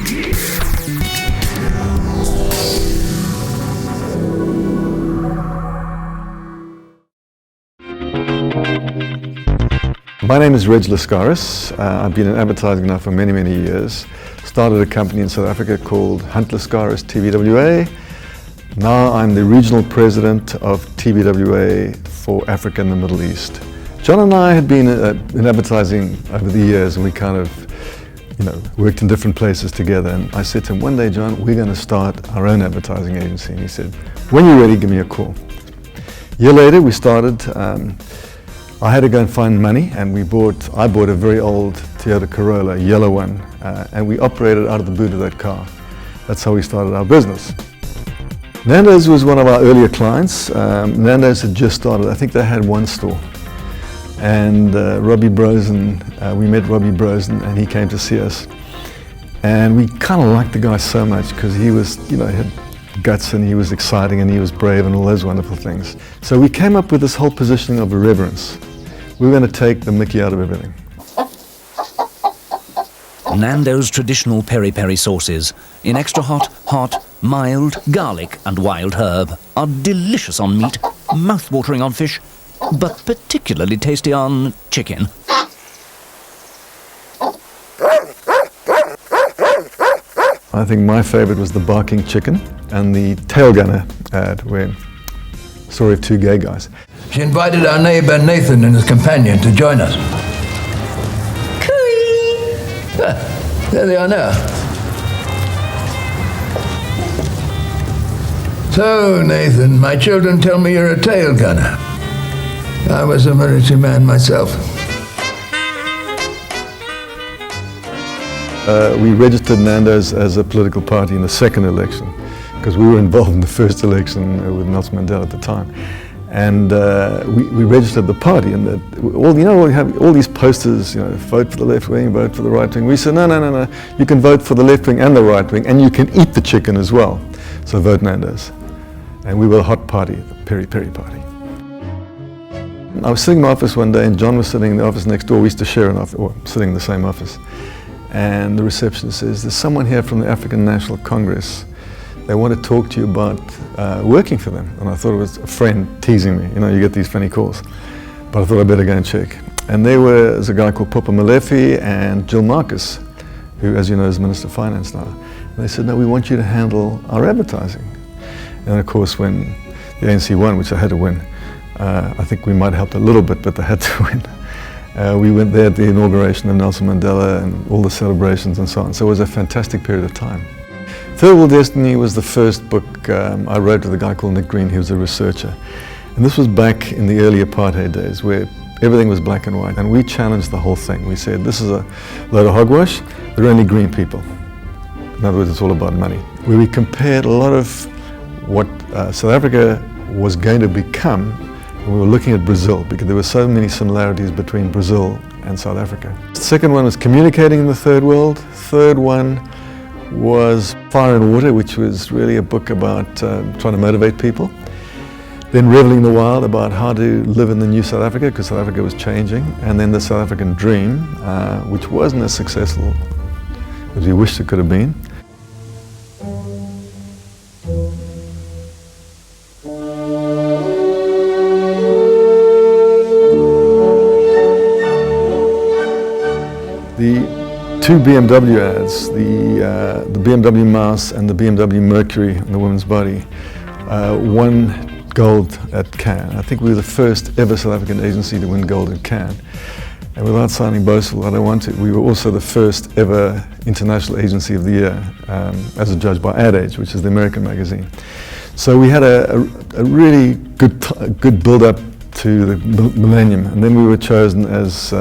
My name is Reg Lascaris. I've been in advertising now for many, many years. Started a company in South Africa called Hunt Lascaris, TBWA. Now I'm the regional president of TBWA for Africa and the Middle East. John and I had been in advertising over the years, and we kind of, worked in different places together. And I said to him, one day, John, we're going to start our own advertising agency. And he said, when you're ready, give me a call. A year later, we started. I had to go and find money, and I bought a very old Toyota Corolla, a yellow one, and we operated out of the boot of that car. That's how we started our business. Nando's was one of our earlier clients. Nando's had just started. I think they had one store. And Robbie Brosen, we met Robbie Brosen, and he came to see us. And we kind of liked the guy so much because he was, he had guts, and he was exciting, and he was brave, and all those wonderful things. So we came up with this whole positioning of irreverence. We were going to take the mickey out of everything. Nando's traditional peri-peri sauces, in extra hot, mild, garlic and wild herb, are delicious on meat, mouth-watering on fish, but particularly tasty on chicken. I think my favorite was the barking chicken and the tail gunner ad, where story of two gay guys. She invited our neighbor Nathan and his companion to join us. Cooey! There they are now. So, Nathan, my children tell me you're a tail gunner. I was a military man myself. We registered Nando's as a political party in the second election, because we were involved in the first election with Nelson Mandela at the time. And we registered the party, and we have all these posters, vote for the left wing, vote for the right wing. We said, no, you can vote for the left wing and the right wing, and you can eat the chicken as well. So vote Nando's. And we were a hot party, the peri-peri party. I was sitting in my office one day, and John was sitting in the office next door. We used to share an office, or sitting in the same office. And the receptionist says, there's someone here from the African National Congress. They want to talk to you about working for them. And I thought it was a friend teasing me. You get these funny calls. But I thought I'd better go and check. And there was a guy called Popa Molefe and Jill Marcus, who, as you know, is Minister of Finance now. And they said, no, we want you to handle our advertising. And of course, when the ANC won, which they had to win, I think we might have helped a little bit, but they had to win. We went there at the inauguration of Nelson Mandela and all the celebrations and so on. So it was a fantastic period of time. Third World Destiny was the first book I wrote with a guy called Nick Green. He was a researcher. And this was back in the early apartheid days where everything was black and white. And we challenged the whole thing. We said, this is a load of hogwash. There are only green people. In other words, it's all about money. Where we compared a lot of what South Africa was going to become, and we were looking at Brazil because there were so many similarities between Brazil and South Africa. The second one was communicating in the third world. Third one was Fire and Water, which was really a book about trying to motivate people. Then Reveling the Wild, about how to live in the new South Africa, because South Africa was changing. And then The South African Dream, which wasn't as successful as we wished it could have been. The two BMW ads, the BMW Mouse and the BMW Mercury on the woman's body, won gold at Cannes. I think we were the first ever South African agency to win gold at Cannes. And without sounding boastful, I don't want to, we were also the first ever International Agency of the Year as a judge by Ad Age, which is the American magazine. So we had a really good build-up to the millennium, and then we were chosen as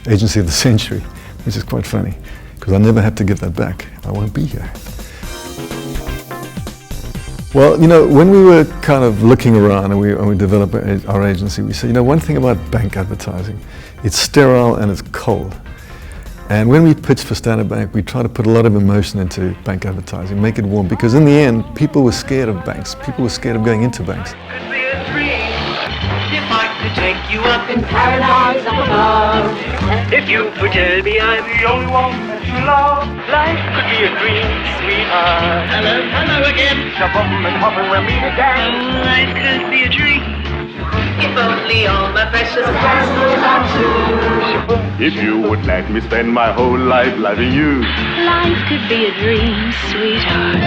Agency of the Century, which is quite funny, because I never had to get that back. I won't be here. Well, when we were kind of looking around and we developed our agency, we said, one thing about bank advertising, it's sterile and it's cold. And when we pitched for Standard Bank, we tried to put a lot of emotion into bank advertising, make it warm, because in the end, people were scared of banks. People were scared of going into banks. To take you up in paradise up above. If you would tell me I'm the only one that you love. Life could be a dream, sweetheart. Hello again. Shabum and hopping we'll meet again. Life could be a dream. If only all my precious plans would come true. If you would let me spend my whole life loving you. Life could be a dream, sweetheart.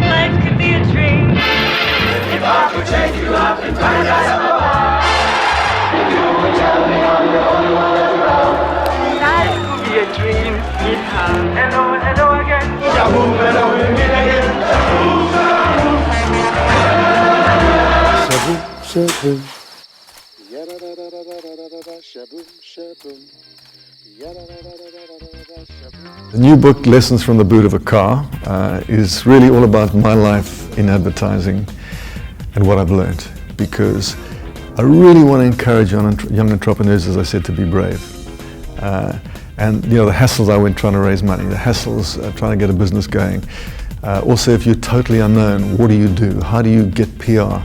Life could be a dream. If I could take you up and paradise up above. If you would tell me I'm the only one that's around. Life could be a dream, sweetheart. Hello again. Shaboom, hello, we meet again. Shaboom, shaboom. Shaboom, yada-da-da-da-da-da-da-da, shaboom, shaboom, yada-da-da-da-da-da-da, shaboom. The new book, Lessons from the Boot of a Car, is really all about my life in advertising and what I've learned, because I really want to encourage young entrepreneurs, as I said, to be brave. And you know, the hassles I went trying to raise money, the hassles trying to get a business going. Also, if you're totally unknown, what do you do? How do you get PR?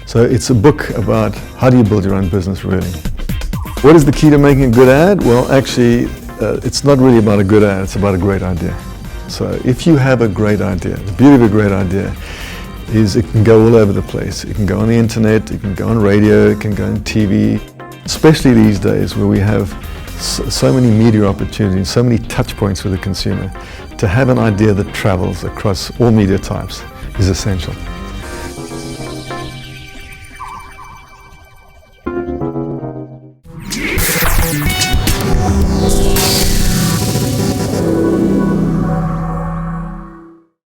So it's a book about how do you build your own business, really. What is the key to making a good ad? Well, actually, it's not really about a good ad, it's about a great idea. So if you have a great idea, the beauty of a great idea is it can go all over the place. It can go on the internet, it can go on radio, it can go on TV, especially these days where we have so many media opportunities, so many touch points with the consumer. To have an idea that travels across all media types is essential.